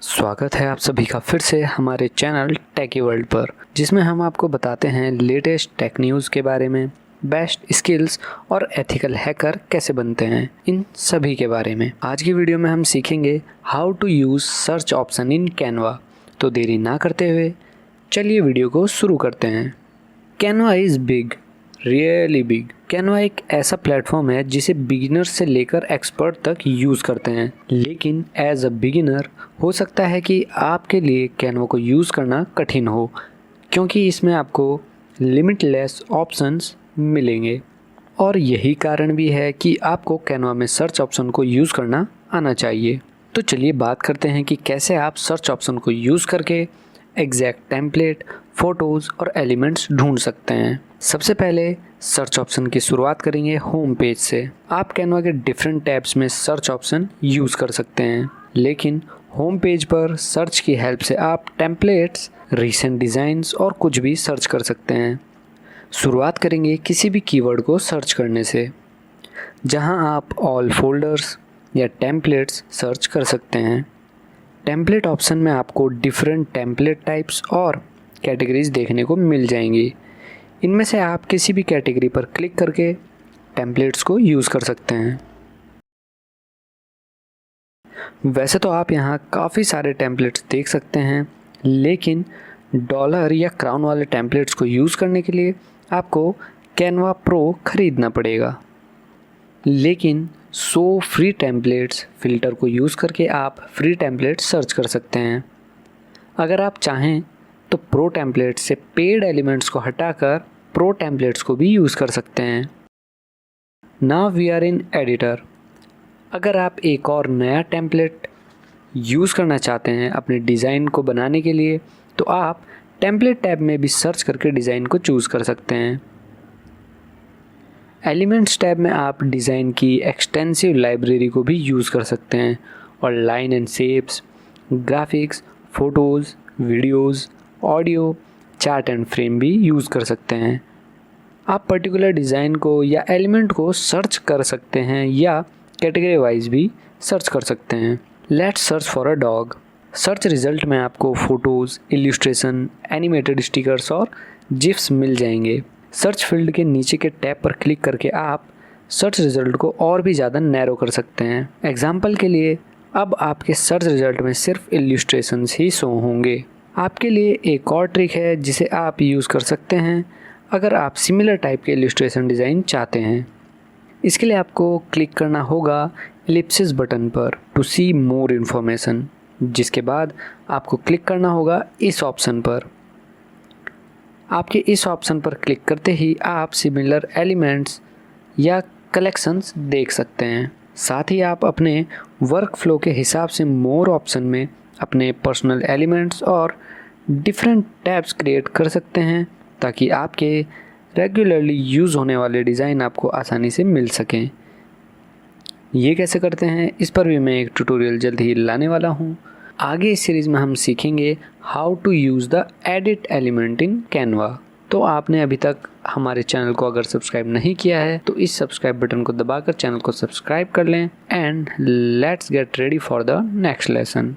स्वागत है आप सभी का फिर से हमारे चैनल टेकी वर्ल्ड पर, जिसमें हम आपको बताते हैं लेटेस्ट टेक न्यूज़ के बारे में, बेस्ट स्किल्स और एथिकल हैकर कैसे बनते हैं, इन सभी के बारे में। आज की वीडियो में हम सीखेंगे how to use search option in Canva. तो देरी ना करते हुए चलिए वीडियो को शुरू करते हैं। Canva is big, really big. Canva एक ऐसा प्लेटफॉर्म है जिसे बिगिनर्स से लेकर एक्सपर्ट तक यूज़ करते हैं, लेकिन एज अ बिगिनर हो सकता है कि आपके लिए कैनवा को यूज़ करना कठिन हो, क्योंकि इसमें आपको लिमिटलेस ऑप्शंस मिलेंगे। और यही कारण भी है कि आपको कैनवा में सर्च ऑप्शन को यूज़ करना आना चाहिए। तो चलिए बात करते हैं कि कैसे आप सर्च ऑप्शन को यूज़ करके एग्जैक्ट टेम्पलेट, फ़ोटोज़ और एलिमेंट्स ढूंढ सकते हैं। सबसे पहले सर्च ऑप्शन की शुरुआत करेंगे होम पेज से। आप कैनवा के डिफरेंट टैब्स में सर्च ऑप्शन यूज़ कर सकते हैं, लेकिन होम पेज पर सर्च की हेल्प से आप टेम्पलेट्स, रीसेंट डिज़ाइंस और कुछ भी सर्च कर सकते हैं। शुरुआत करेंगे किसी भी कीवर्ड को सर्च करने से, जहां आप ऑल फोल्डर्स या टेम्पलेट्स सर्च कर सकते हैं। टेम्पलेट ऑप्शन में आपको डिफरेंट टेम्पलेट टाइप्स और कैटेगरीज देखने को मिल जाएंगी। इनमें से आप किसी भी कैटेगरी पर क्लिक करके टेम्पलेट्स को यूज़ कर सकते हैं। वैसे तो आप यहाँ काफ़ी सारे टेम्पलेट्स देख सकते हैं, लेकिन डॉलर या क्राउन वाले टेम्पलेट्स को यूज़ करने के लिए आपको कैनवा प्रो खरीदना पड़ेगा। लेकिन 100 फ्री टेम्पलेट्स फ़िल्टर को यूज़ करके आप फ्री टेम्पलेट सर्च कर सकते हैं। अगर आप चाहें तो प्रो टेम्पलेट से पेड एलिमेंट्स को हटाकर प्रो टेम्पलेट्स को भी यूज़ कर सकते हैं। Now we are in editor. अगर आप एक और नया टेम्पलेट यूज़ करना चाहते हैं अपने डिज़ाइन को बनाने के लिए, तो आप टेम्पलेट टैब में भी सर्च करके डिज़ाइन को चूज़ कर सकते हैं। एलिमेंट्स टैब में आप डिज़ाइन की एक्सटेंसिव लाइब्रेरी को भी यूज़ कर सकते हैं और line and shapes, graphics, photos, videos, audio, chart and frame भी यूज़ कर सकते हैं। आप पर्टिकुलर डिज़ाइन को या एलिमेंट को सर्च कर सकते हैं या कैटेगरी वाइज भी सर्च कर सकते हैं। Let's search for a dog. Search result में आपको फ़ोटोज़, इल्यूस्ट्रेशन, एनिमेटेड स्टिकर्स और जिफ्स मिल जाएंगे। सर्च फील्ड के नीचे के टैब पर क्लिक करके आप सर्च रिज़ल्ट को और भी ज़्यादा नैरो कर सकते हैं। एग्जाम्पल के लिए अब आपके सर्च रिज़ल्ट में सिर्फ इल्यूस्ट्रेशंस ही शो होंगे। आपके लिए एक और ट्रिक है जिसे आप यूज़ कर सकते हैं अगर आप सिमिलर टाइप के इल्यूस्ट्रेशन डिज़ाइन चाहते हैं। इसके लिए आपको क्लिक करना होगा एलिप्सिस बटन पर टू सी मोर इन्फॉर्मेशन, जिसके बाद आपको क्लिक करना होगा इस ऑप्शन पर। आपके इस ऑप्शन पर क्लिक करते ही आप सिमिलर एलिमेंट्स या कलेक्शंस देख सकते हैं। साथ ही आप अपने वर्क फ्लो के हिसाब से मोर ऑप्शन में अपने पर्सनल एलिमेंट्स और डिफरेंट टैब्स क्रिएट कर सकते हैं, ताकि आपके रेगुलरली यूज़ होने वाले डिज़ाइन आपको आसानी से मिल सकें। ये कैसे करते हैं, इस पर भी मैं एक ट्यूटोरियल जल्द ही लाने वाला हूँ। आगे इस सीरीज़ में हम सीखेंगे how to use the edit element in Canva. तो आपने अभी तक हमारे चैनल को अगर सब्सक्राइब नहीं किया है तो इस सब्सक्राइब बटन को दबाकर चैनल को सब्सक्राइब कर लें। And let's get ready for the next lesson.